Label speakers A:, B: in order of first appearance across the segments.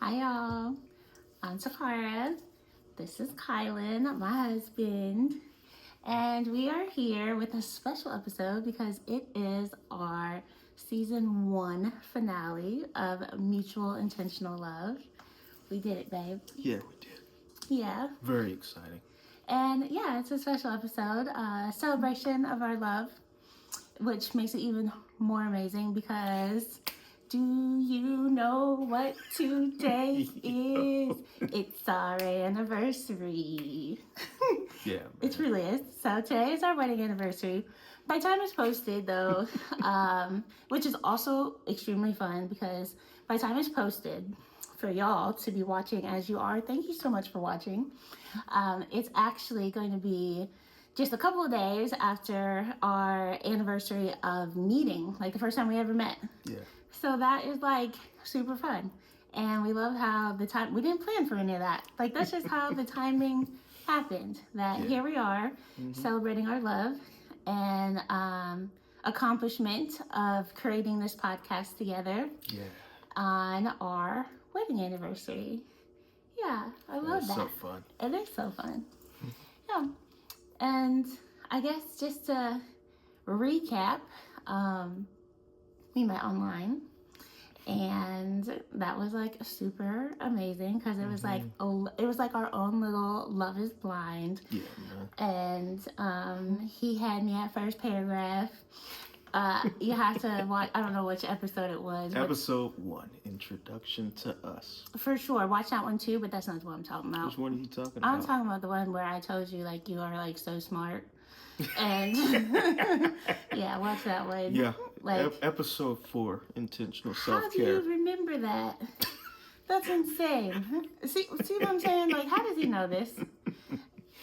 A: Hi, y'all. I'm Takara. This is Kylan, my husband. And we are here with a special episode because it is our season 1 finale of Mutual Intentional Love. We did it, babe.
B: Yeah, we did.
A: Yeah.
B: Very exciting.
A: And yeah, it's a special episode, celebration of our love, which makes it even more amazing because do you know what today is? It's our anniversary.
B: Yeah, man.
A: It really is. So today is our wedding anniversary. By the time it's posted, though, which is also extremely fun because by the time it's posted, for y'all to be watching as you are, thank you so much for watching. It's actually going to be just a couple of days after our anniversary of meeting, like the first time we ever met.
B: Yeah.
A: So that is like super fun. And we love how we didn't plan for any of that. Like that's just how the timing happened. That here we are celebrating our love and accomplishment of creating this podcast together on our wedding anniversary. Yeah, I love that.
B: It's so fun.
A: It is so fun. Yeah. And I guess just to recap, we met online, and that was like super amazing because it was like our own little Love Is Blind.
B: Yeah, man.
A: And he had me at first paragraph. You have to watch. I don't know which episode it was.
B: Episode 1, Introduction to Us.
A: For sure, watch that one too. But that's not what I'm talking about.
B: Which one are you talking about?
A: I'm talking about the one where I told you like you are like so smart. And yeah, watch that one.
B: Yeah,
A: like
B: episode 4, Intentional
A: How do
B: Self-Care.
A: you remember that? That's insane. See what I'm saying? Like, how does he know this?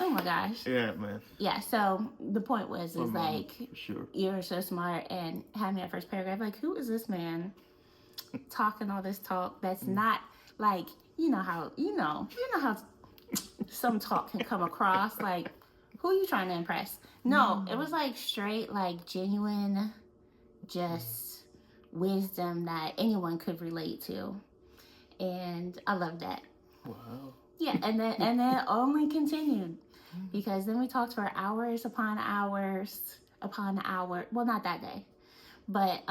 A: Oh my gosh.
B: Yeah, man.
A: Yeah. So the point was, is like,
B: sure.
A: You're so smart, and had me at first paragraph. Like, who is this man talking all this talk? That's not like you know how some talk can come across like. Who are you trying to impress? No, it was like straight, like genuine, just wisdom that anyone could relate to, and I love that.
B: Wow.
A: Yeah, and then it only continued because then we talked for hours upon hours upon hour. Well, not that day, but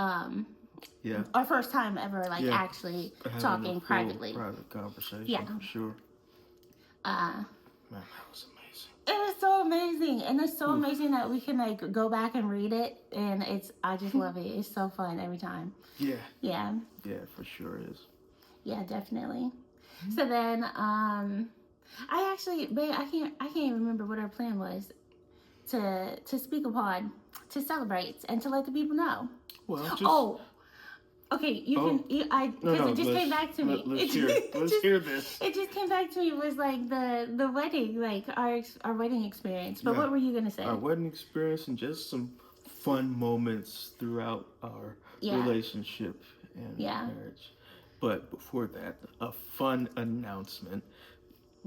B: yeah,
A: our first time ever actually talking privately.
B: Private conversation.
A: Yeah,
B: for sure. Man, that was amazing.
A: It was so amazing, and it's so amazing that we can like go back and read it, and I just love it. It's so fun every time.
B: Yeah.
A: Yeah.
B: Yeah, for sure is.
A: Yeah, definitely. So then, I actually, babe, I can't even remember what our plan was to speak upon, to celebrate, and to let the people know.
B: Well, just...
A: Okay, because it just came back to me.
B: Let's hear this.
A: It just came back to me. It was like the wedding, like our wedding experience. But what were you gonna say?
B: Our wedding experience and just some fun moments throughout our relationship and marriage. But before that, a fun announcement.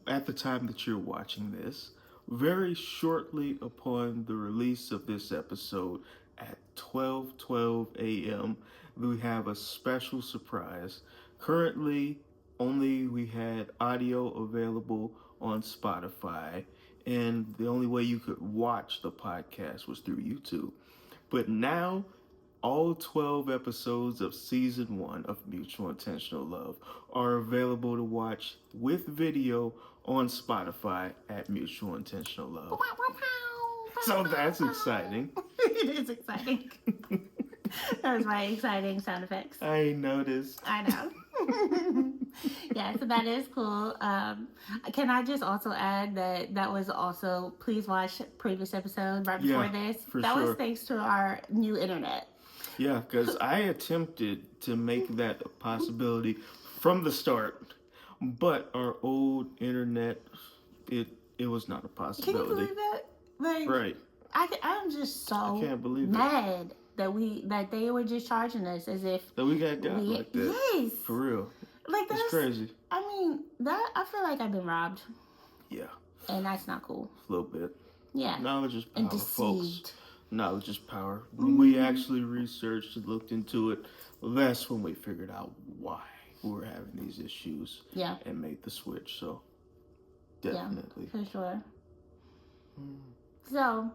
B: At the time that you're watching this, very shortly upon the release of this episode at 12:12 a.m., we have a special surprise. Currently, only we had audio available on Spotify, and the only way you could watch the podcast was through YouTube. But now, all 12 episodes of Season 1 of Mutual Intentional Love are available to watch with video on Spotify at Mutual Intentional Love. So that's exciting.
A: It is exciting. That was my exciting sound effects.
B: I noticed.
A: I know. Yeah, so that is cool. Can I just also add that was also, please watch previous episode right before this. That was thanks to our new internet.
B: Yeah, because I attempted to make that a possibility from the start, but our old internet, it was not a possibility.
A: Can you believe that? Like,
B: right.
A: I'm just so
B: I can't believe
A: mad that they were just charging us as if
B: that we got like that.
A: Yes,
B: for real.
A: Like that's
B: crazy.
A: I mean, I feel like I've been robbed.
B: Yeah.
A: And that's not cool.
B: A little bit.
A: Yeah.
B: Knowledge is power,
A: and deceived.
B: Folks. Knowledge is power. When we actually researched and looked into it, that's when we figured out why. who were having these issues.
A: Yeah.
B: And made the switch. So definitely.
A: Yeah, for sure. So,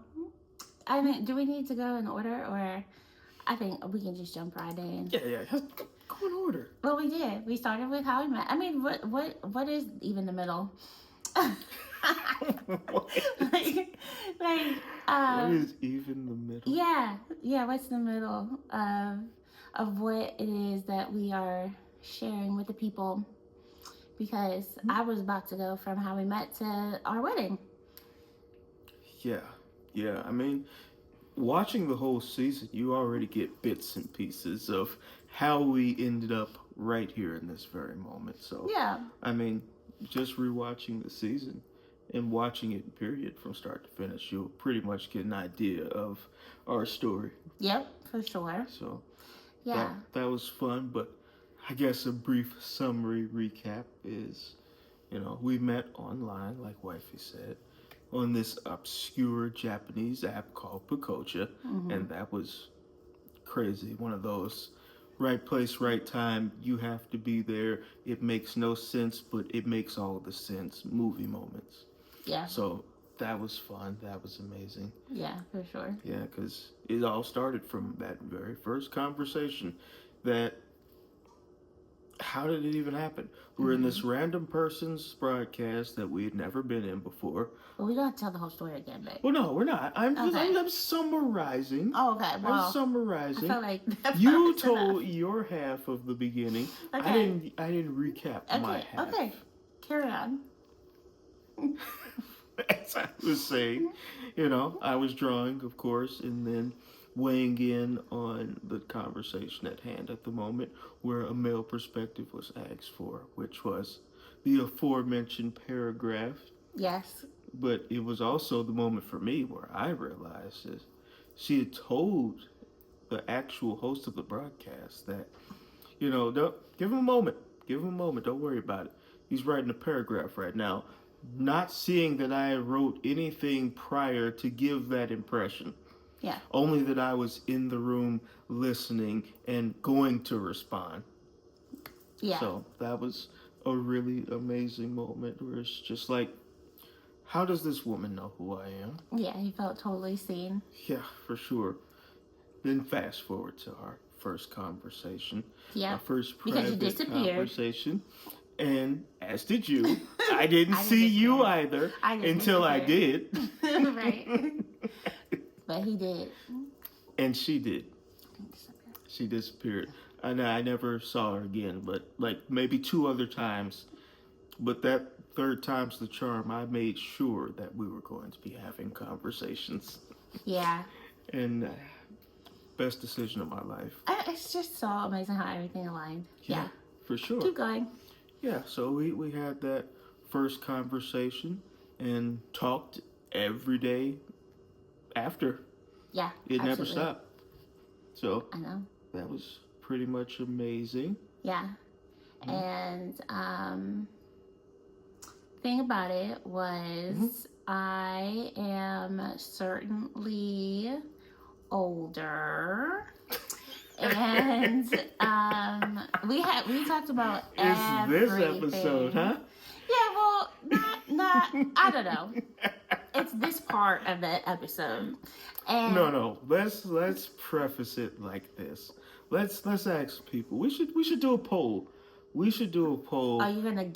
A: I mean, do we need to go in order, or I think we can just jump right in?
B: Yeah. Go in order.
A: Well, we did. We started with how we met. I mean, what is even the middle?
B: What is even the middle?
A: Yeah. What's the middle of what it is that we are sharing with the people? Because I was about to go from how we met to our wedding.
B: Yeah. I mean, watching the whole season, you already get bits and pieces of how we ended up right here in this very moment. So
A: yeah,
B: I mean, just rewatching the season and watching it period from start to finish, you'll pretty much get an idea of our story.
A: Yep, for sure.
B: So
A: yeah,
B: that was fun. But I guess a brief summary recap is, we met online, like Wifey said, on this obscure Japanese app called Pacocha, and that was crazy. One of those right place, right time, you have to be there. It makes no sense, but it makes all the sense movie moments.
A: Yeah.
B: So that was fun. That was amazing.
A: Yeah, for sure.
B: Yeah, because it all started from that very first conversation that how did it even happen? We're in this random person's broadcast that we had never been in before.
A: Well, we gotta tell the whole story again, babe.
B: Well, no, we're not. I'm summarizing.
A: Oh, okay. Well,
B: I'm summarizing.
A: I feel like
B: you told your half of the beginning.
A: Okay.
B: I didn't recap my half.
A: Okay. Carry on.
B: As I was saying, I was drawing, of course, and then weighing in on the conversation at hand at the moment, where a male perspective was asked for, which was the aforementioned paragraph.
A: Yes.
B: But it was also the moment for me where I realized that she had told the actual host of the broadcast that, don't give him a moment. Give him a moment. Don't worry about it. He's writing a paragraph right now, not seeing that I wrote anything prior to give that impression.
A: Yeah.
B: Only that I was in the room listening and going to respond.
A: Yeah.
B: So that was a really amazing moment where it's just like, how does this woman know who I am?
A: Yeah, he felt totally seen.
B: Yeah, for sure. Then fast forward to our first conversation.
A: Yeah.
B: Our first
A: private
B: conversation. And as did you, I didn't see you either until I did.
A: Right. But he did.
B: And she did. She disappeared. And I never saw her again, but like maybe 2 other times. But that third time's the charm. I made sure that we were going to be having conversations.
A: Yeah.
B: And best decision of my life.
A: It's just so amazing how everything aligned. Yeah.
B: For sure.
A: Keep going.
B: Yeah, so we had that first conversation and talked every day after.
A: Yeah,
B: it never stopped. So
A: I know
B: that was pretty much amazing.
A: Yeah, and thing about it was I am certainly older. And we talked about everything.
B: This episode, huh?
A: Yeah, well, not I don't know. It's this part of the episode. And
B: no. Let's preface it like this. Let's ask people. We should do a poll. We should do a poll.
A: Are you gonna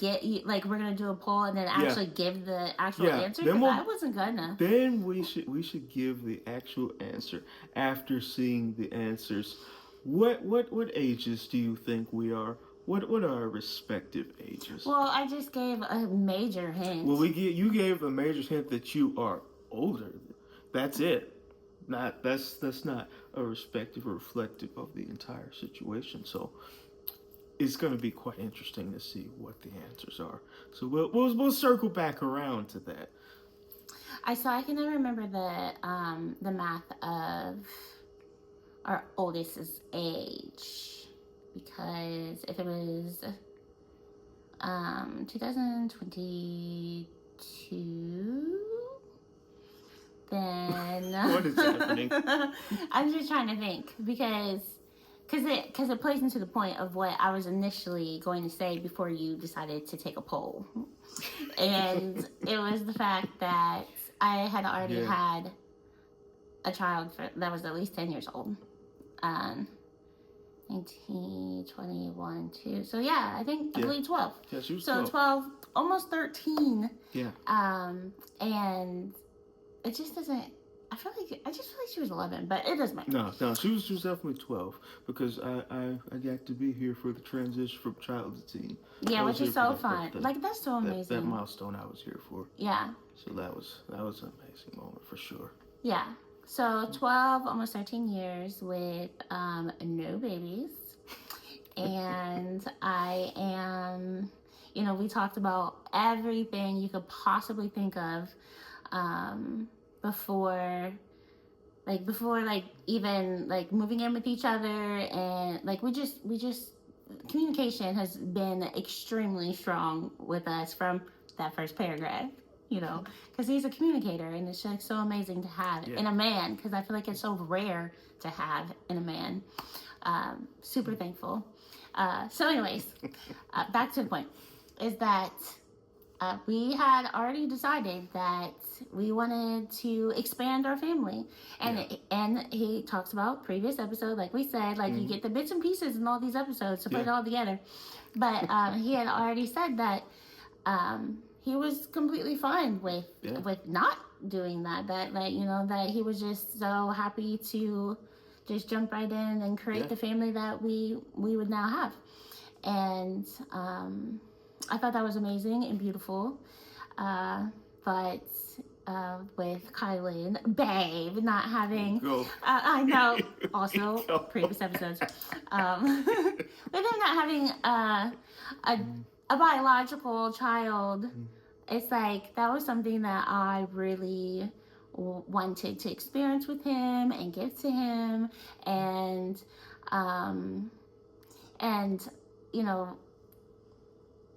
A: we're gonna do a poll and then actually give the actual answer?
B: Then
A: I wasn't gonna.
B: Then we should give the actual answer after seeing the answers. What ages do you think we are? What are our respective ages?
A: Well, I just gave a major hint.
B: Well, you gave a major hint that you are older. That's it. That's not a respective or reflective of the entire situation. So it's going to be quite interesting to see what the answers are. So we'll circle back around to that.
A: I can remember the math of our oldest's age, because if it was 2022, then
B: what is happening?
A: I'm just trying to think, because because it plays into the point of what I was initially going to say before you decided to take a poll, and it was the fact that I had already had a child that was at least 10 years old. 19, 21, 2. So yeah, I believe 12.
B: Yeah, she was
A: so 12, almost 13.
B: Yeah.
A: And it just doesn't. I just feel like she was 11, but it doesn't matter.
B: No, she was definitely 12 because I got to be here for the transition from child to teen.
A: Yeah, which is so fun. That's so amazing.
B: That milestone I was here for.
A: Yeah.
B: So that was an amazing moment for sure.
A: Yeah. So 12, almost 13 years with no babies. And I am, we talked about everything you could possibly think of before even moving in with each other, and we just communication has been extremely strong with us from that first paragraph. Because he's a communicator, and it's like so amazing to have in a man, because I feel like it's so rare to have in a man. Super thankful. So anyways, back to the point, is that we had already decided that we wanted to expand our family. And he talks about previous episode, like we said, you get the bits and pieces in all these episodes to put it all together. But he had already said that he was completely fine with not doing that. That he was just so happy to just jump right in and create the family that we would now have. And I thought that was amazing and beautiful. But with Kylan, babe, not having, I know, also previous episodes, with him not having a biological child, it's like that was something that I really wanted to experience with him and give to him, and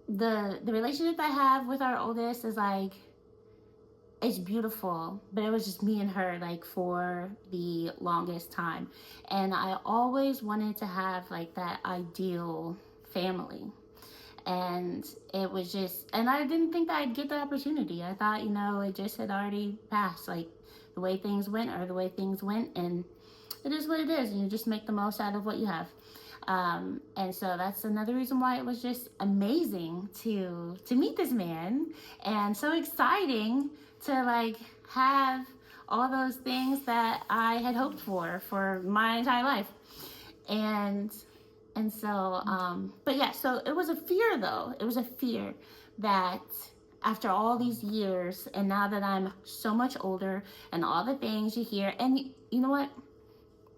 A: the relationship I have with our oldest is it's beautiful, but it was just me and her for the longest time, and I always wanted to have that ideal family. And it was just, and I didn't think that I'd get the opportunity. I thought, it just had already passed, the way things went are the way things went, and it is what it is, and you just make the most out of what you have. And so that's another reason why it was just amazing to meet this man, and so exciting to have all those things that I had hoped for my entire life. And so, but yeah, so it was a fear though. It was a fear that after all these years, and now that I'm so much older, and all the things you hear, and you know what?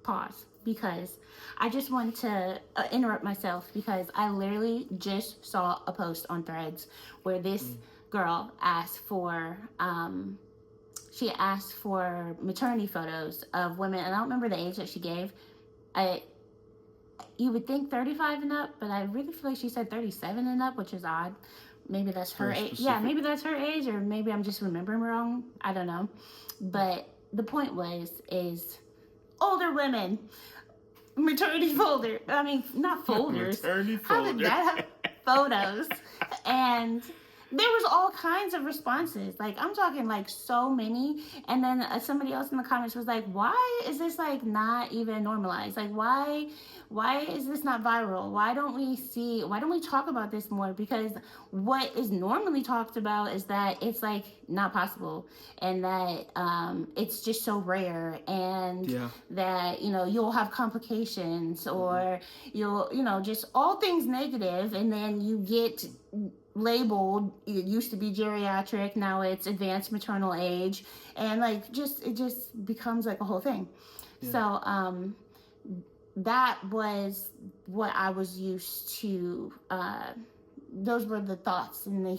A: Pause, because I just want to interrupt myself, because I literally just saw a post on Threads where this girl asked for, she asked for maternity photos of women, and I don't remember the age that she gave. You would think 35 and up, but I really feel like she said 37 and up, which is odd. Maybe that's her age. Yeah, maybe that's her age, or maybe I'm just remembering wrong. I don't know. But the point is older women, maternity folder. I mean, not folders.
B: Maternity
A: How
B: folder.
A: did that have photos? And there was all kinds of responses. I'm talking so many. And then somebody else in the comments was like, why is this not even normalized? Why is this not viral? Why don't we talk about this more? Because what is normally talked about is that it's not possible, and that it's just so rare, and that you'll have complications, or you'll just all things negative, and then you get labeled. It used to be geriatric, now it's advanced maternal age, and it just becomes a whole thing. So that was what I was used to. Those were the thoughts, and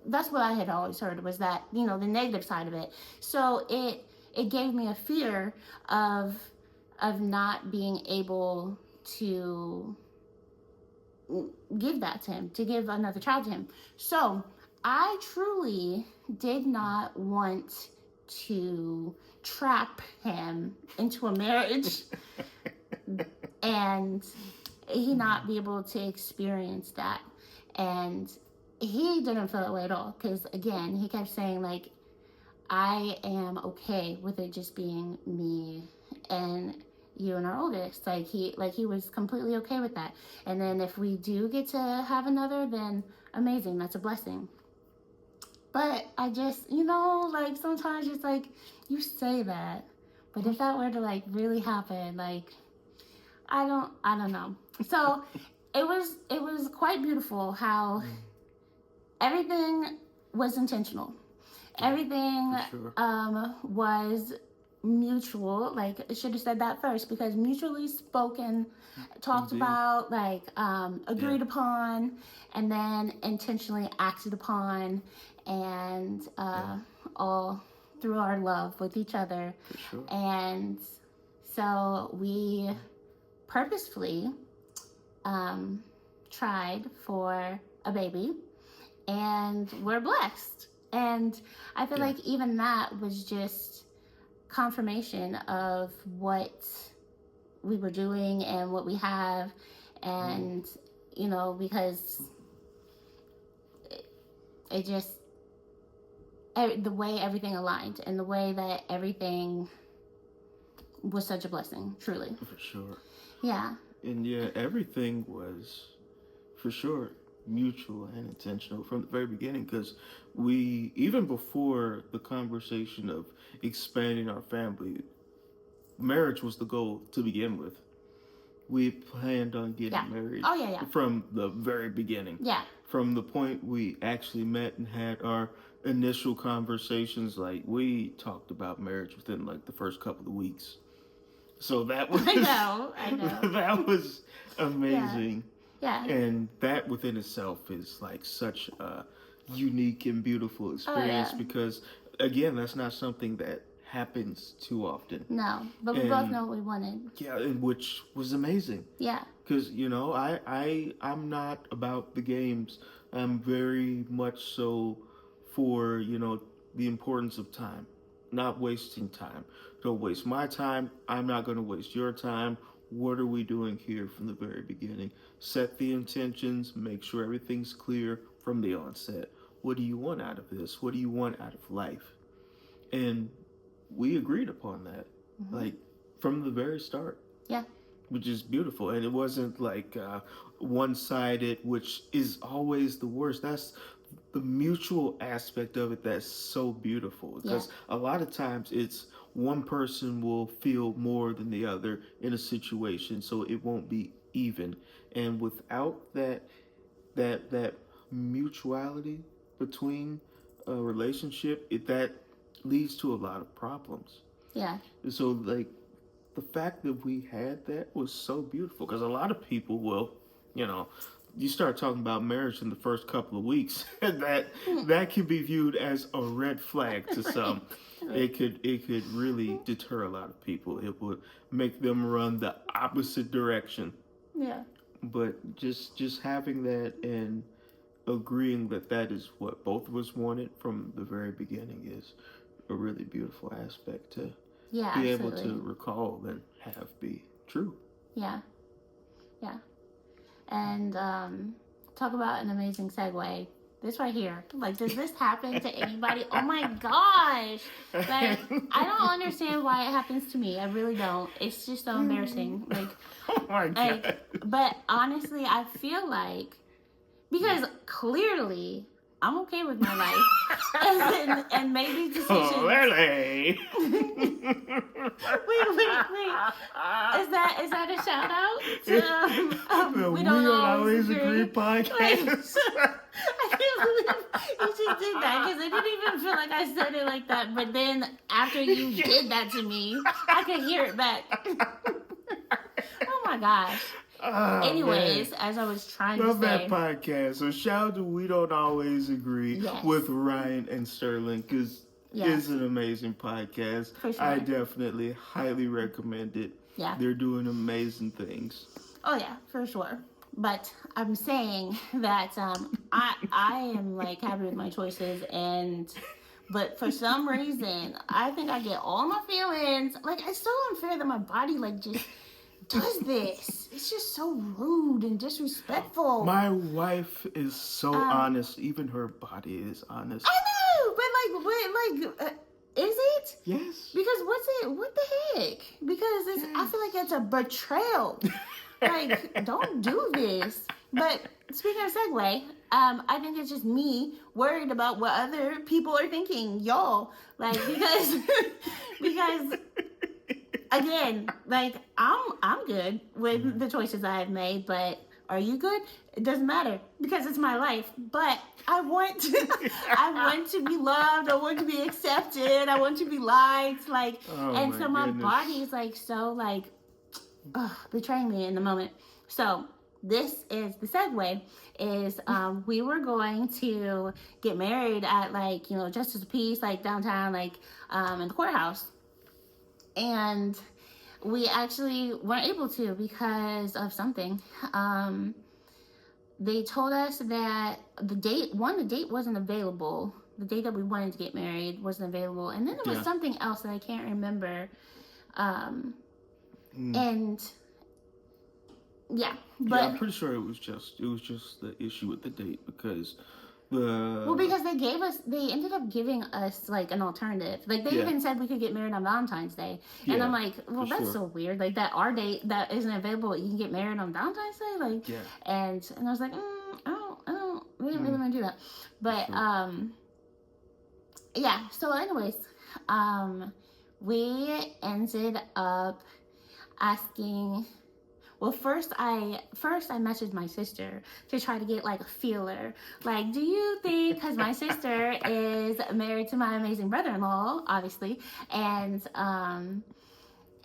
A: that's what I had always heard, was that the negative side of it. So it gave me a fear of not being able to give that to him, to give another child to him. So I truly did not want to trap him into a marriage and he not be able to experience that. And he didn't feel that way at all, because again, he kept saying like, I am okay with it just being me and you and our oldest. Like he was completely okay with that. And then if we do get to have another, then amazing, that's a blessing. But I just, like sometimes it's like you say that, but if that were to like really happen, like I don't know. So it was quite beautiful how everything was intentional. Everything
B: sure.
A: Was mutual. Like, I should have said that first, because mutually spoken, talked
B: Indeed.
A: about, like, agreed upon, and then intentionally acted upon, and all through our love with each other.
B: For sure.
A: And so we purposefully tried for a baby, and we're blessed. And I feel like even that was just confirmation of what we were doing and what we have. And, because it just, the way everything aligned and the way that everything was such a blessing, truly.
B: For sure.
A: Yeah.
B: And everything was, for sure, mutual and intentional from the very beginning, because we, even before the conversation of expanding our family, marriage was the goal to begin with. We planned on getting married from the very beginning.
A: Yeah.
B: From the point we actually met and had our initial conversations, like we talked about marriage within like the first couple of weeks. So that was
A: I know.
B: That was amazing.
A: Yeah.
B: And that within itself is like such a unique and beautiful experience, because again, that's not something that happens too often.
A: No, but we both know what we wanted.
B: Yeah, and which was amazing.
A: Yeah.
B: Because, I'm not about the games. I'm very much so for, the importance of time. Not wasting time. Don't waste my time. I'm not going to waste your time. What are we doing here from the very beginning? Set the intentions. Make sure everything's clear from the onset. What do you want out of this? What do you want out of life? And we agreed upon that, like, from the very start.
A: Yeah.
B: Which is beautiful. And it wasn't like one-sided, which is always the worst. That's the mutual aspect of it that's so beautiful. Because a lot of times it's one person will feel more than the other in a situation, so it won't be even. And without that mutuality between a relationship, that leads to a lot of problems.
A: Yeah.
B: So, like, the fact that we had that was so beautiful, because a lot of people will, you start talking about marriage in the first couple of weeks, that can be viewed as a red flag to some. It could really deter a lot of people. It would make them run the opposite direction.
A: Yeah.
B: But just having that and agreeing that is what both of us wanted from the very beginning is a really beautiful aspect to be able to recall and have be true.
A: Yeah. Yeah. And talk about an amazing segue. This right here. Like, does this happen to anybody? Oh my gosh. Like, I don't understand why it happens to me. I really don't. It's just so embarrassing. Like,
B: oh my God.
A: But honestly, I feel like, because clearly I'm okay with my life and made these decisions.
B: Clearly.
A: Wait. Is that a shout out to
B: We Don't Always Agree podcast?
A: I can't believe you just did that, because it didn't even feel like I said it like that. But then after you did that to me, I could hear it back. Oh my gosh. Anyways, man. As I was trying
B: Love
A: to say,
B: that podcast. So shout out to We Don't Always Agree with Ryan and Sterling, because it's an amazing podcast.
A: For sure.
B: I definitely highly recommend it.
A: Yeah.
B: They're doing amazing things.
A: Oh yeah, for sure. But I'm saying that I am like happy with my choices, but for some reason I think I get all my feelings. Like, it's so unfair that my body like just does this? It's just so rude and disrespectful.
B: My wife is so honest. Even her body is honest.
A: I know, but is it?
B: Yes.
A: Because what the heck? Because I feel like it's a betrayal. Like, don't do this. But speaking of segue, I think it's just me worried about what other people are thinking, y'all. Like, because again, like I'm good with the choices I've made, but are you good? It doesn't matter because it's my life. But I want to be loved. I want to be accepted. I want to be liked. Like, and so my body is like so like betraying me in the moment. So this is the segue. Is we were going to get married at like Justice of Peace, like downtown, like in the courthouse, and we actually weren't able to because of something. They told us that the date wasn't available. The date that we wanted to get married wasn't available, and then there was something else that I can't remember. And but
B: I'm pretty sure it was just the issue with the date because
A: because they ended up giving us like an alternative. Like they even said we could get married on Valentine's Day, and I'm like, well, that's so weird. Like that our date that isn't available, you can get married on Valentine's Day, like and I was like, we didn't really want to do that, but So anyways, we ended up asking. Well, first I messaged my sister to try to get like a feeler. Like, do you think, because my sister is married to my amazing brother-in-law, obviously, and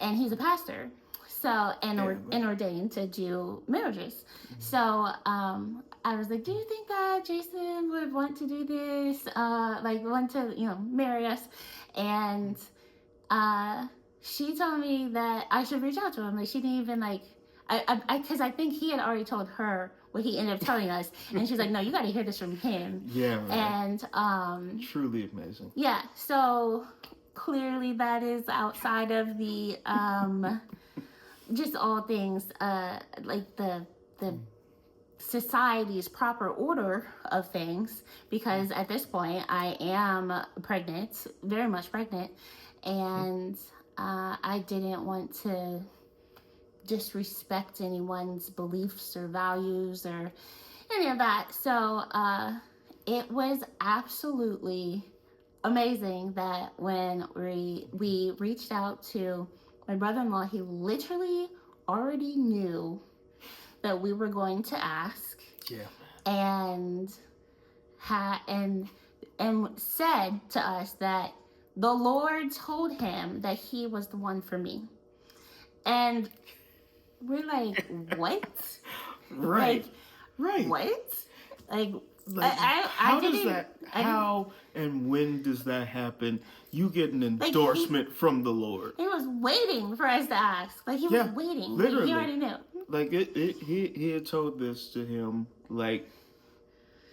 A: he's a pastor, so and ordained to do marriages. So I was like, do you think that Jason would want to do this? Like want to marry us? And she told me that I should reach out to him. Like she didn't even like. Because I think he had already told her what he ended up telling us, and she's like, "No, you got to hear this from him."
B: Yeah, right.
A: And
B: truly amazing.
A: Yeah, so clearly that is outside of the just all things like the society's proper order of things. Because at this point, I am pregnant, very much pregnant, and I didn't want to disrespect anyone's beliefs or values or any of that. So it was absolutely amazing that when we reached out to my brother-in-law, he literally already knew that we were going to ask.
B: Yeah.
A: And said to us that the Lord told him that he was the one for me. And we're like, what?
B: Right. Right.
A: What? Like
B: how and when does that happen? You get an endorsement from the Lord.
A: He was waiting for us to ask. Like he was waiting.
B: Literally.
A: Like, he already knew.
B: Like he had told this to him like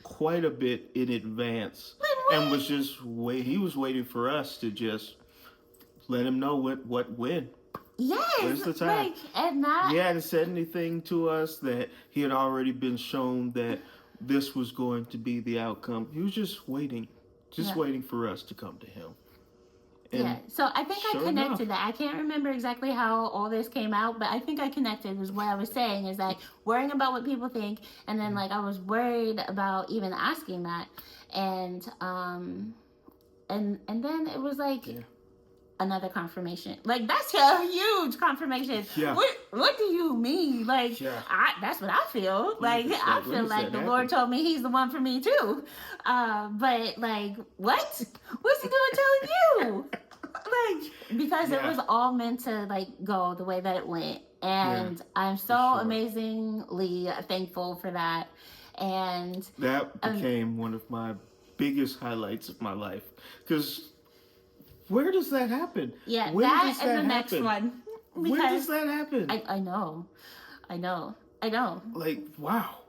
B: quite a bit in advance. And was just he was waiting for us to just let him know when.
A: Yes,
B: when's the time? He hadn't said anything to us that he had already been shown that this was going to be the outcome. He was just waiting for us to come to him. And
A: so I think I connected that. I can't remember exactly how all this came out, but I think I connected was what I was saying is like worrying about what people think, and then like I was worried about even asking that, and then it was like. Yeah. Another confirmation. Like, that's a huge confirmation. Yeah. What do you mean? Like, that's what I feel. Like, I feel like the Lord told me he's the one for me, too. But, like, what? What's he doing telling you? Like, because it was all meant to, like, go the way that it went. And I'm so amazingly thankful for that. And
B: that became one of my biggest highlights of my life. Because... where does that happen?
A: Yeah, when that and the next one.
B: When does that happen?
A: I know.
B: Like, wow.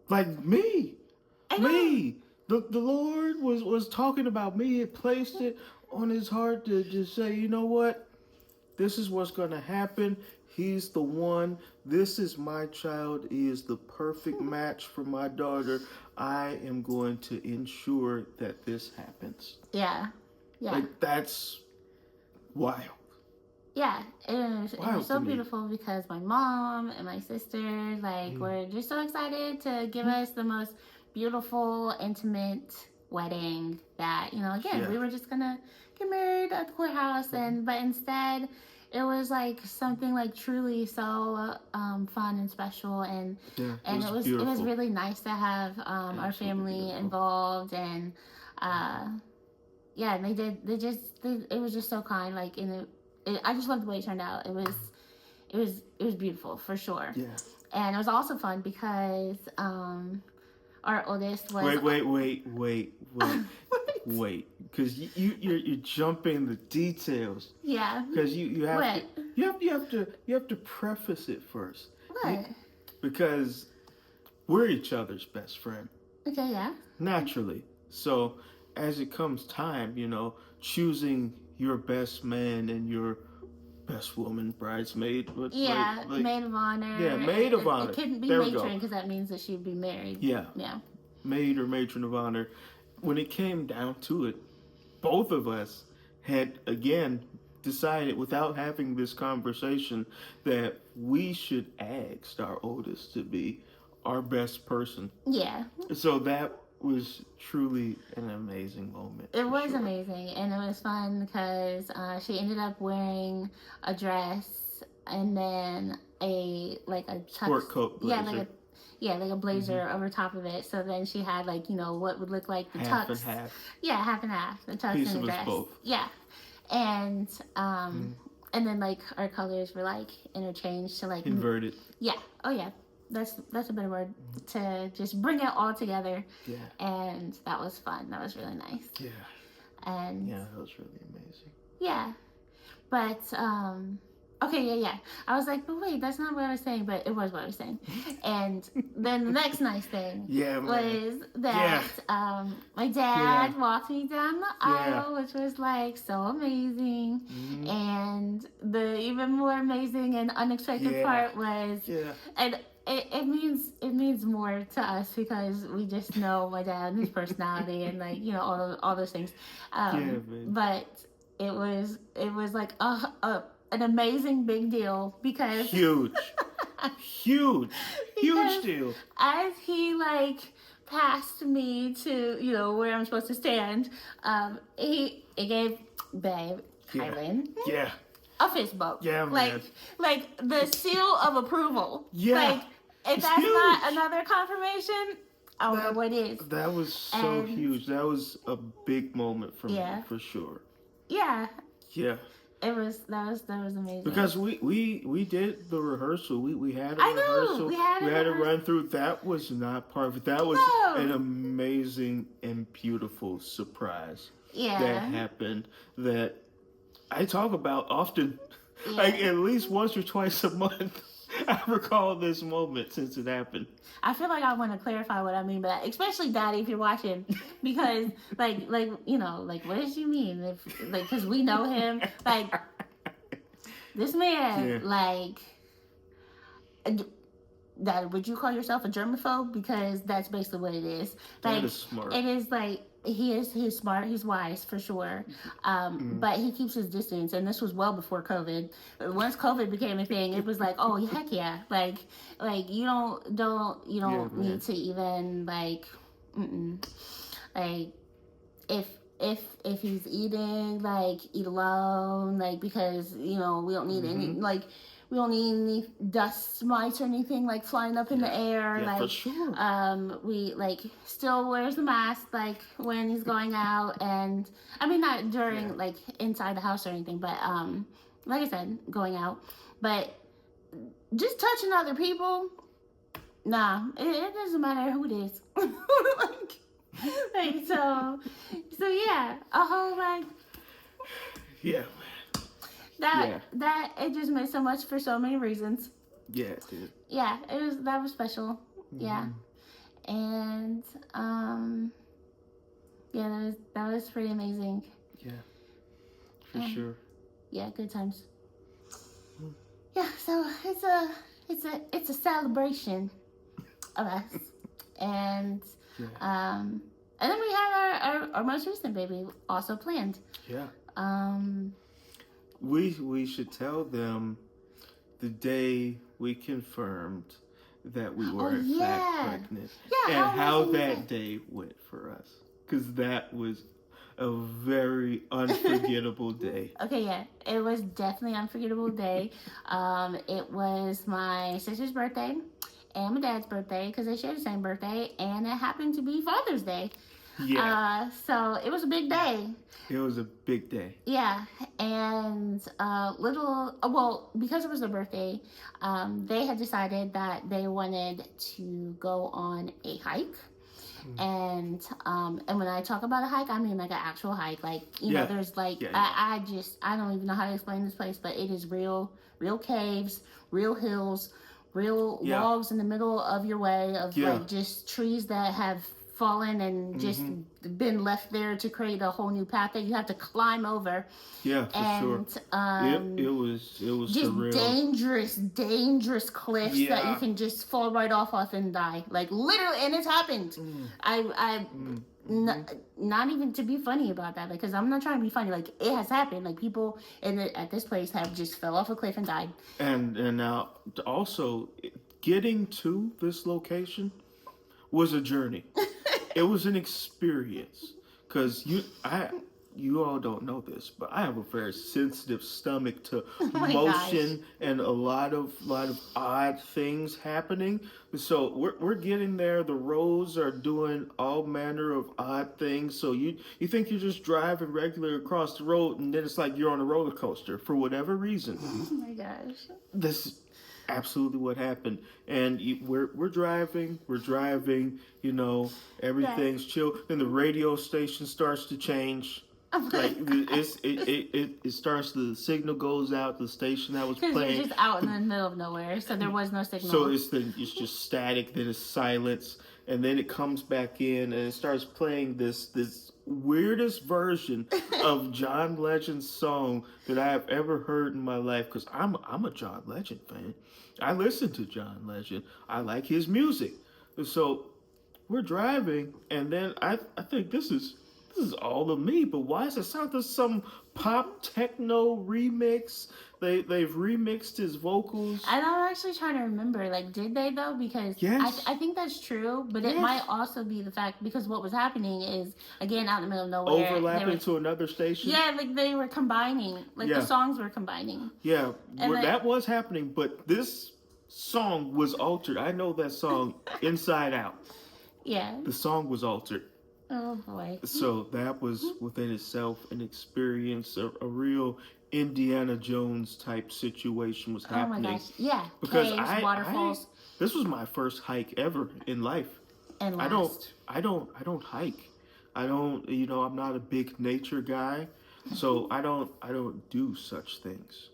A: Like
B: me. Me. The Lord was talking about me. It placed it on his heart to just say, you know what? this is what's going to happen. He's the one. This is my child. He is the perfect match for my daughter. I am going to ensure that this happens.
A: Yeah. Yeah.
B: Like, that's wild.
A: Yeah, it was so beautiful because my mom and my sisters, like, were just so excited to give us the most beautiful, intimate wedding that, you know, again, we were just gonna get married at the courthouse, but instead, it was like something like truly so fun and special, and it was really nice to have our family involved, and yeah, it was just so kind, like, I just loved the way it turned out. It was beautiful for sure.
B: Yeah.
A: And it was also fun because our oldest was
B: wait, because you're jumping the details.
A: Yeah.
B: Because you have to preface it first.
A: What?
B: Because we're each other's best friend.
A: Okay. Yeah.
B: Naturally. So as it comes time, you know, choosing your best man and your best woman, bridesmaid.
A: Maid of honor.
B: Yeah, maid of honor.
A: It couldn't be matron because that means that she'd be married.
B: Yeah.
A: Yeah.
B: Maid or matron of honor. When it came down to it, both of us had, again, decided without having this conversation that we should ask our oldest to be our best person.
A: Yeah.
B: So that was truly an amazing moment.
A: It was amazing, and it was fun because she ended up wearing a dress and then a
B: sport coat blazer.
A: Like a blazer over top of it. So then she had, like, you know, what would look like the
B: half
A: tux.
B: And half.
A: Yeah, half and half. The tux
B: Piece
A: and the
B: of us
A: dress.
B: both.
A: Yeah, and and then, like, our colors were, like, interchanged to, like,
B: inverted.
A: Yeah. Oh yeah. That's a better word, to just bring it all together.
B: Yeah.
A: And that was fun. That was really nice.
B: Yeah.
A: And
B: yeah, that was really amazing.
A: Yeah. But okay, yeah. I was like, but wait, that's not what I was saying, but it was what I was saying. And then the next nice thing was that my dad walked me down the aisle, which was, like, so amazing. And the even more amazing and unexpected part was and it means more to us because we just know my dad and his personality and, like, you know, all those things. But it was like an amazing big deal because
B: huge deal.
A: As he, like, passed me to, you know, where I'm supposed to stand, he gave Babe Kylan a fist bump.
B: Yeah, man.
A: Like the seal of approval.
B: Yeah.
A: Like, if that's huge. Not another confirmation, I don't know what is.
B: That was so huge. That was a big moment for me, for sure.
A: Yeah.
B: Yeah.
A: That was amazing.
B: Because we did the rehearsal. We had a rehearsal. We had a run through. That was not part of it. That was an amazing and beautiful surprise that happened that I talk about often. Like, at least once or twice a month. I recall this moment since it happened.
A: I feel like I want to clarify what I mean by that, especially Daddy, if you're watching, because like you know, like, what does she mean? If, like, because we know him, like, this man, like, that, would you call yourself a germaphobe? Because that's basically what it is. Like,
B: that is smart.
A: It is like. He's smart, he's wise for sure, but he keeps his distance, and this was well before COVID. Once COVID became a thing, it was like, oh heck yeah, like you don't need to even, like, like if he's eating, like, eat alone, like, because, you know, we don't need any, like, we don't need any dust mites or anything, like, flying up in the air.
B: Yeah,
A: like,
B: for sure.
A: We, like, still wears the mask, like, when he's going out, and I mean, not during like inside the house or anything, but like I said, going out. But just touching other people, nah, it doesn't matter who it is. like so yeah, a whole, like, that it just meant so much for so many reasons.
B: Yeah, it did.
A: Yeah, that was special. Yeah. And that was pretty amazing.
B: Yeah. For sure.
A: Yeah, good times. yeah, so it's a celebration of us, and and then we have our most recent baby also planned.
B: Yeah. We should tell them the day we confirmed that we were in fact pregnant, and how that day went for us, because that was a very unforgettable day.
A: Okay, yeah, it was definitely an unforgettable day. It was my sister's birthday and my dad's birthday because they share the same birthday, and it happened to be Father's Day. Yeah. So it was a big day.
B: It was a big day.
A: Yeah, and because it was their birthday, they had decided that they wanted to go on a hike. And when I talk about a hike, I mean like an actual hike. Like, you know, there's like, I don't even know how to explain this place, but it is real caves, real hills, real logs in the middle of your way of like just trees that have fallen and just been left there to create a whole new path that you have to climb over.
B: Yeah, for sure. It was
A: just
B: surreal.
A: dangerous cliffs that you can just fall right off and die. Like literally, and it's happened. Not even to be funny about that, because I'm not trying to be funny. Like, it has happened. Like, people at this place have just fell off a cliff and died.
B: And now also getting to this location was a journey. It was an experience, because you all don't know this, but I have a very sensitive stomach to motion and a lot of odd things happening. So we're getting there. The roads are doing all manner of odd things. So you think you're just driving regular across the road, and then it's like you're on a roller coaster for whatever reason.
A: Oh my gosh!
B: This is absolutely what happened. And we're driving, you know, everything's chill. Then the radio station starts to change. Like it starts, the signal goes out, the station that was playing.
A: Because you're just out in the middle of nowhere, so there was no signal.
B: So it's just static, then it's silence, and then it comes back in and it starts playing this weirdest version of John Legend's song that I have ever heard in my life, because I'm a John Legend fan. I listen to John Legend. I like his music. So we're driving, and then I think this is all of me, but why does it sound like some pop techno remix? They've remixed his vocals.
A: And I'm actually trying to remember, like, did they though? Because I think that's true, but it might also be the fact, because what was happening is, again, out in the middle of nowhere,
B: overlapping to another station.
A: Yeah, like they were combining, like the songs were combining.
B: Yeah, that was happening, but this song was altered. I know that song inside out.
A: Yeah,
B: the song was altered.
A: Oh boy.
B: So that was within itself an experience, a real Indiana Jones type situation was happening.
A: Oh my gosh. Yeah.
B: Because
A: caves, waterfalls.
B: This was my first hike ever in life.
A: And last.
B: I don't hike. I don't, you know, I'm not a big nature guy. So I don't do such things.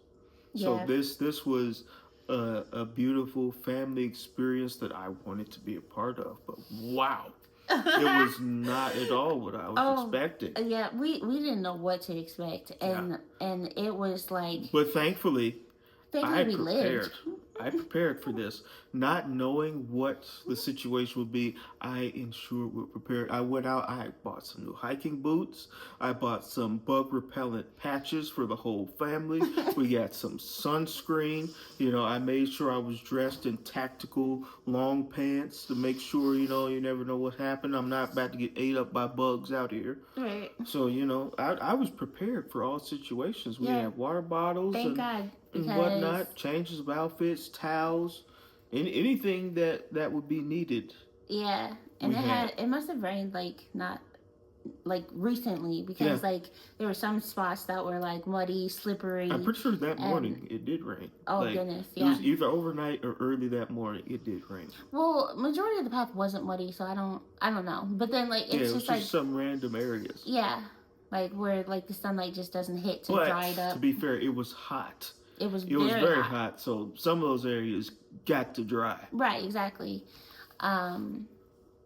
B: So this was a beautiful family experience that I wanted to be a part of. But wow. It was not at all what I was expecting.
A: Yeah, we didn't know what to expect, and it was like.
B: But thankfully
A: we lived.
B: I prepared for this, not knowing what the situation would be. I ensured we're prepared. I went out. I bought some new hiking boots. I bought some bug repellent patches for the whole family. We got some sunscreen. You know, I made sure I was dressed in tactical long pants to make sure, you know, you never know what happened. I'm not about to get ate up by bugs out here.
A: Right.
B: So, you know, I was prepared for all situations. We had water bottles.
A: Thank God.
B: And whatnot, changes of outfits, towels, anything that would be needed.
A: Yeah, and it must have rained not recently, because like there were some spots that were like muddy, slippery.
B: I'm pretty sure that morning it did rain.
A: Oh goodness, yeah.
B: It was either overnight or early that morning. It did rain.
A: Well, majority of the path wasn't muddy, so I don't know. But then like it's just like
B: some random areas.
A: Yeah, like where like the sunlight just doesn't hit to dry it up.
B: To be fair, it was hot.
A: It was very hot.
B: So some of those areas got to dry.
A: Right, exactly.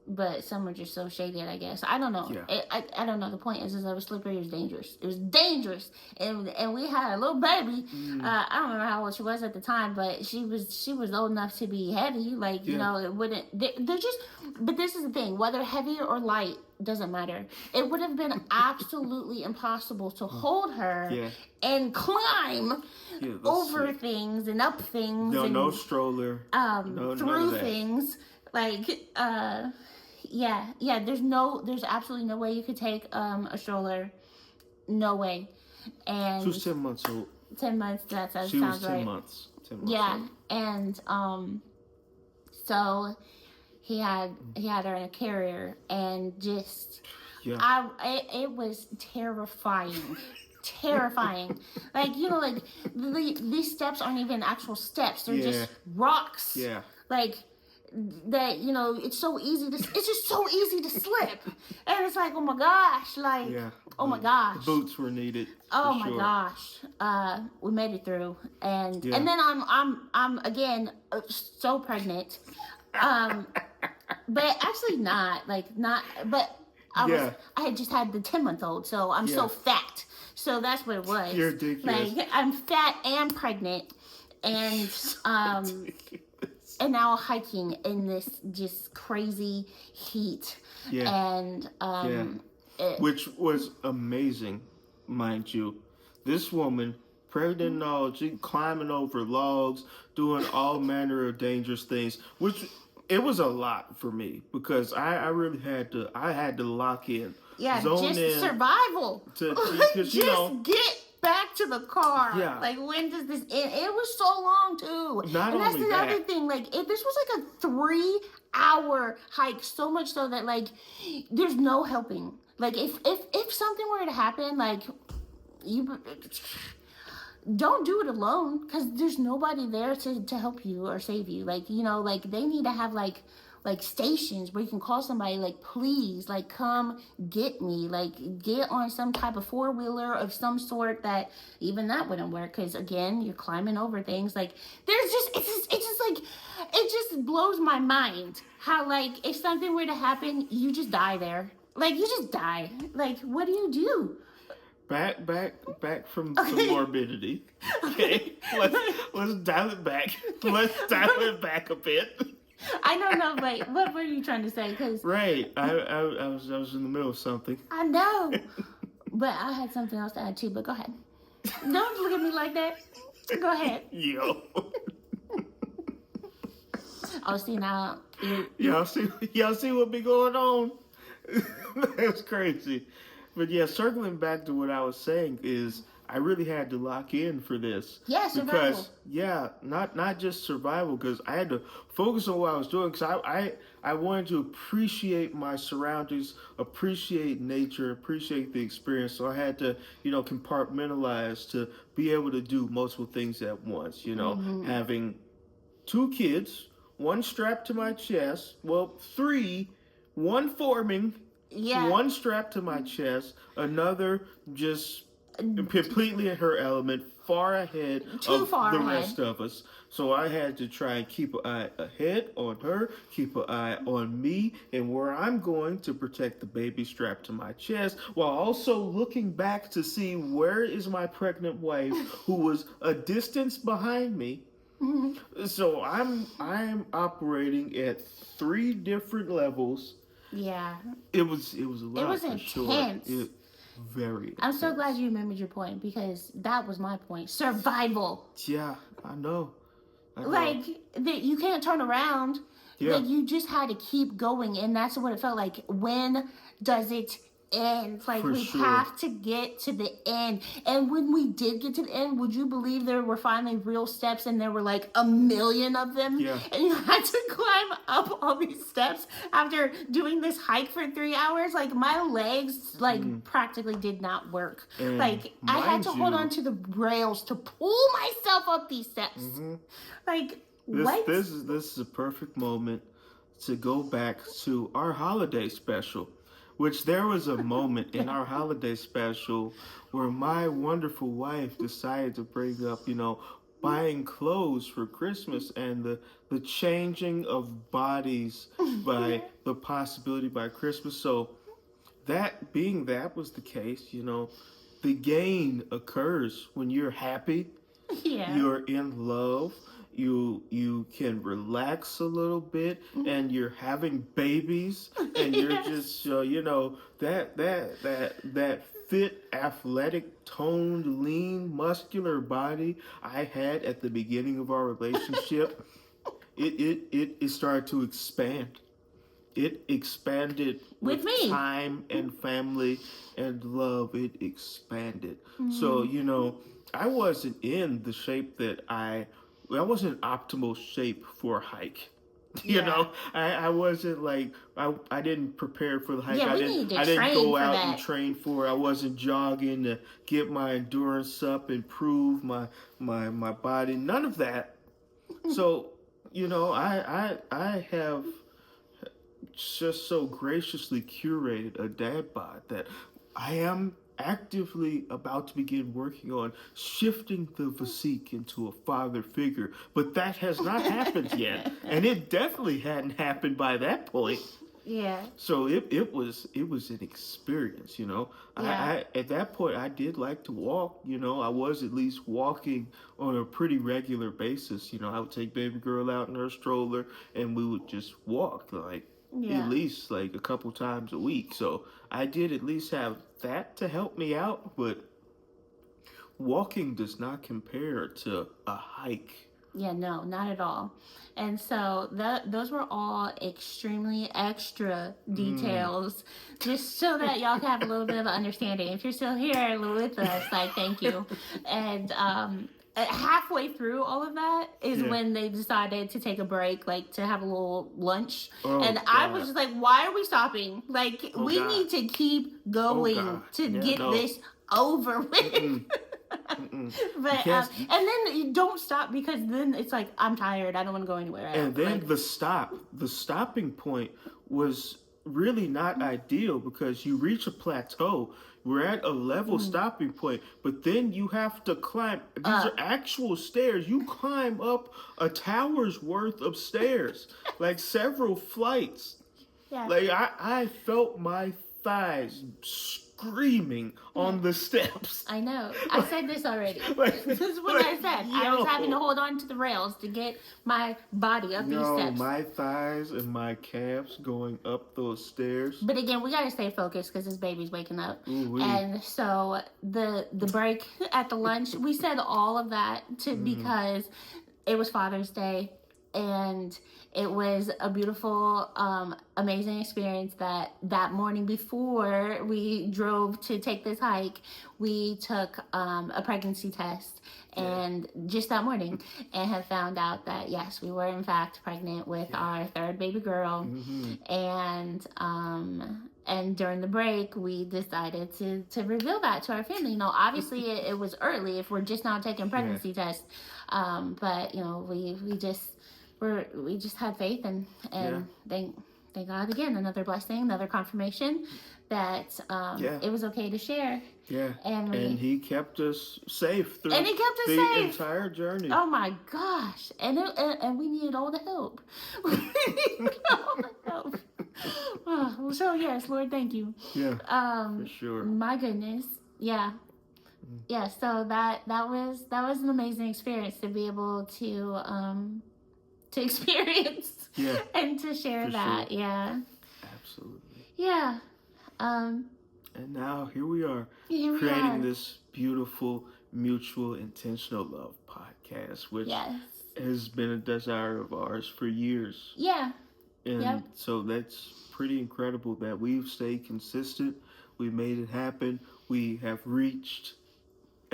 A: but some are just so shady, I guess. I don't know.
B: Yeah.
A: I don't know. The point is it was slippery. It was dangerous. It was dangerous, and we had a little baby. I don't remember how old she was at the time, but she was old enough to be heavy. Like, you know, it wouldn't. They're just. But this is the thing: whether heavy or light doesn't matter. It would have been absolutely impossible to hold her and climb over things and up things.
B: No stroller.
A: Through things. Like, there's absolutely no way you could take a stroller. No way. And
B: she was 10 months old.
A: 10 months, that sounds right.
B: She was 10 months. 10 months old.
A: And so he had her in a carrier, and just it was terrifying. Terrifying. Like, you know, like these steps aren't even actual steps. They're just rocks.
B: Yeah.
A: Like that, you know, it's just so easy to slip. And it's like, oh my gosh, like oh my gosh.
B: The boots were needed.
A: Oh my gosh. We made it through. And then I'm again so pregnant. But actually but I had just had the 10-month-old, so I'm so fat. So that's what it was.
B: You're ridiculous.
A: Like, I'm fat and pregnant, and and now hiking in this just crazy heat. And
B: which was amazing, mind you. This woman, pregnant and all, she climbing over logs, doing all manner of dangerous things, which it was a lot for me because I really had to lock in.
A: Yeah, just survival. Just get back to the car. Yeah. Like, when does this end? It was so long, too. And that's the other thing. Like, this was like a 3-hour hike, so much so that, like, there's no helping. Like, if something were to happen, like, you don't do it alone, because there's nobody there to help you or save you. Like, you know, like, they need to have, like stations where you can call somebody, like, please, like, come get me, like, get on some type of 4-wheeler of some sort. That even that wouldn't work, because again, you're climbing over things. Like, it just blows my mind how, like, if something were to happen, you just die there. Like, you just die. Like, what do you do?
B: Back from the morbidity. Okay, let's dial it back. Let's dial it back a bit.
A: I don't know, but what were you trying to say? Cause
B: right, I was in the middle of something.
A: I know, but I had something else to add too. But go ahead. Don't look at me like that. Go ahead.
B: Yo.
A: Oh, see now.
B: Y'all see what be going on? That's crazy. But yeah, circling back to what I was saying is, I really had to lock in for this.
A: Yeah, survival.
B: Because, not just survival, because I had to focus on what I was doing, because I wanted to appreciate my surroundings, appreciate nature, appreciate the experience. So I had to, compartmentalize to be able to do multiple things at once. Having 2 kids, 1 strapped to my chest, 3, 1 forming, 1 strapped to my chest, another just completely in her element, far ahead of the rest of us. So I had to try and keep an eye ahead on her, keep an eye on me, and where I'm going to protect the baby strapped to my chest, while also looking back to see where is my pregnant wife, who was a distance behind me. So I'm operating at 3 different levels.
A: Yeah.
B: It was a lot.
A: It was intense.
B: Sure. Very intense.
A: I'm so glad you remembered your point, because that was my point. Survival.
B: Yeah, I know.
A: Like, you can't turn around. Yeah. Like, you just had to keep going, and that's what it felt like. When does it end? Like, have to get to the end. And when we did get to the end, would you believe there were finally real steps, and there were like 1 million of them?
B: Yeah.
A: And you had to climb up all these steps after doing this hike for 3 hours. Like, my legs practically did not work. And like, I had to hold on to the rails to pull myself up these steps. Like, what?
B: This is a perfect moment to go back to our holiday special. Which there was a moment in our holiday special where my wonderful wife decided to bring up, buying clothes for Christmas and the changing of bodies by the possibility by Christmas. So that was the case, the gain occurs when you're happy, you're in love, you can relax a little bit, and you're having babies, and you're just that fit, athletic, toned, lean, muscular body I had at the beginning of our relationship. It started to expand. It expanded with time and family and love. It expanded. So, I wasn't in the shape that I wasn't in optimal shape for a hike. I wasn't like I didn't prepare for the hike.
A: Yeah,
B: I didn't go out and train for it. I wasn't jogging to get my endurance up, improve my body. None of that. So, I have just so graciously curated a dad bod that I am actively about to begin working on shifting the physique into a father figure, but that has not happened yet, and it definitely hadn't happened by that point.
A: Yeah.
B: So it was an experience, I at that point I did like to walk, I was at least walking on a pretty regular basis. I would take baby girl out in her stroller and we would just walk at least a couple times a week. So I did at least have that to help me out, but walking does not compare to a hike.
A: Yeah, no, not at all. And so those were all extremely extra details, just so that y'all can have a little bit of an understanding. If you're still here with us, thank you. And halfway through all of that is when they decided to take a break, to have a little lunch. And God. I was just like, why are we stopping? We need to keep going to get this over with. But and then you don't stop, because then it's like, I'm tired, I don't want to go anywhere else.
B: And then the stopping point was really not ideal, because you reach a plateau. We're at a level stopping point, but then you have to climb. These are actual stairs. You climb up a tower's worth of stairs, several flights. Yeah. I felt my thighs screaming on the steps.
A: I know. I said this already. This is what I said. I was having to hold on to the rails to get my body up these steps.
B: My thighs and my calves going up those stairs.
A: But again, we gotta stay focused because this baby's waking up. Ooh-wee. And so the break at the lunch, we said all of that because it was Father's Day. And it was a beautiful, amazing experience that morning before we drove to take this hike, we took a pregnancy test. And just that morning, and have found out that, yes, we were in fact pregnant with our third baby girl. And during the break, we decided to reveal that to our family. Obviously it was early if we're just now taking pregnancy tests. But, we just had faith and thank God again, another blessing, another confirmation that it was okay to share.
B: Yeah, and he kept us safe through
A: the
B: entire journey.
A: Oh my gosh, and we needed all the help. We needed all the help. So yes, Lord, thank you. Yeah, for sure. My goodness, yeah. Yeah, so that was an amazing experience to be able to experience and to share that. Sure. Yeah,
B: absolutely.
A: Yeah.
B: And now here we are creating this beautiful mutual intentional love podcast, which has been a desire of ours for years.
A: Yeah.
B: And so that's pretty incredible that we've stayed consistent. We made it happen. We have reached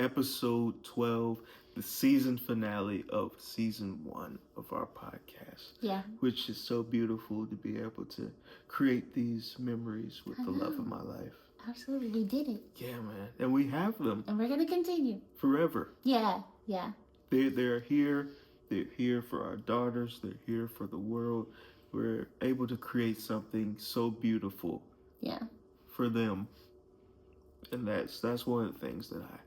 B: episode 12, the season finale of season 1 of our podcast. Yeah. Which is so beautiful to be able to create these memories with the love of my life.
A: Absolutely. We did it.
B: Yeah, man. And we have them.
A: And we're going to continue.
B: Forever.
A: Yeah. Yeah.
B: They're here. They're here for our daughters. They're here for the world. We're able to create something so beautiful. Yeah. For them. And that's one of the things that I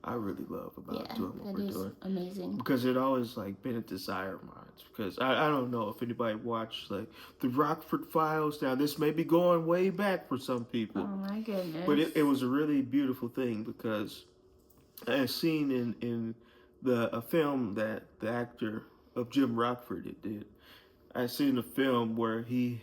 B: I really love about doing what we're doing.
A: Amazing.
B: Because it always like been a desire of mine. Because I don't know if anybody watched like the Rockford Files. Now this may be going way back for some people.
A: Oh my goodness.
B: But it was a really beautiful thing because I seen in a film that the actor of Jim Rockford did. I seen a film where he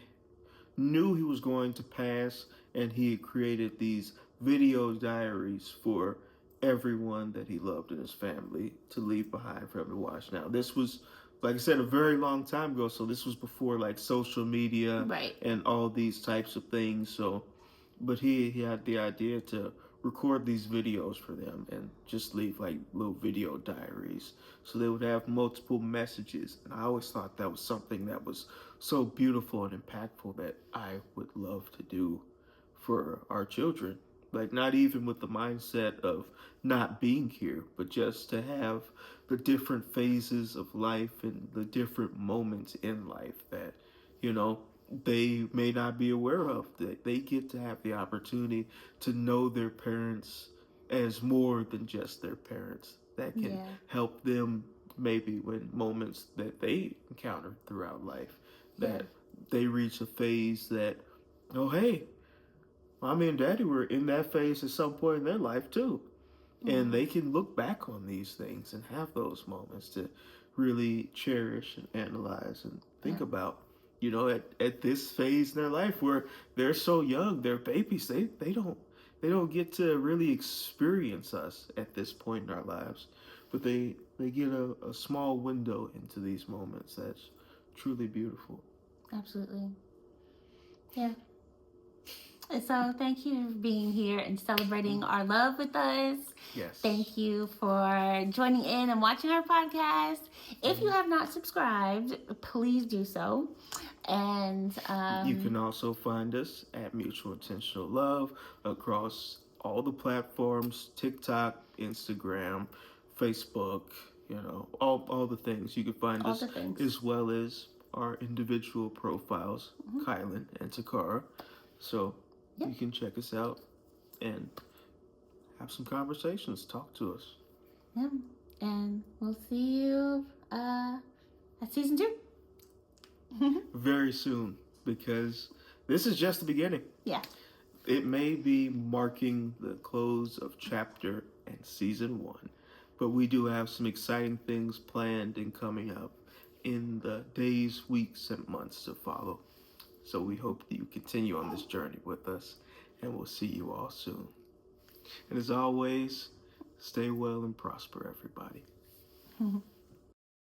B: knew he was going to pass, and he had created these video diaries for everyone that he loved in his family to leave behind for him to watch. Now, this was, like I said, a very long time ago, so this was before like social media and all these types of things. So, but he had the idea to record these videos for them and just leave like little video diaries so they would have multiple messages. And I always thought that was something that was so beautiful and impactful that I would love to do for our children. Like, not even with the mindset of not being here, but just to have the different phases of life and the different moments in life that, you know, they may not be aware of. That they get to have the opportunity to know their parents as more than just their parents. That can help them maybe when moments that they encounter throughout life, that they reach a phase that, oh hey, mommy and daddy were in that phase at some point in their life too. And they can look back on these things and have those moments to really cherish and analyze and think about. You know, at this phase in their life where they're so young, they're babies, they don't get to really experience us at this point in our lives. But they get a small window into these moments that's truly beautiful.
A: Absolutely. Yeah. So thank you for being here and celebrating our love with us.
B: Yes.
A: Thank you for joining in and watching our podcast. If you have not subscribed, please do so. And
B: you can also find us at Mutual Intentional Love across all the platforms: TikTok, Instagram, Facebook, you know, all the things. You can find us as well as our individual profiles, Kylan and Takara. So you can check us out and have some conversations. Talk to us.
A: Yeah. And we'll see you at season 2.
B: Very soon, because this is just the beginning.
A: Yeah.
B: It may be marking the close of chapter and season 1, but we do have some exciting things planned and coming up in the days, weeks, and months to follow. So we hope that you continue on this journey with us, and we'll see you all soon. And as always, stay well and prosper, everybody.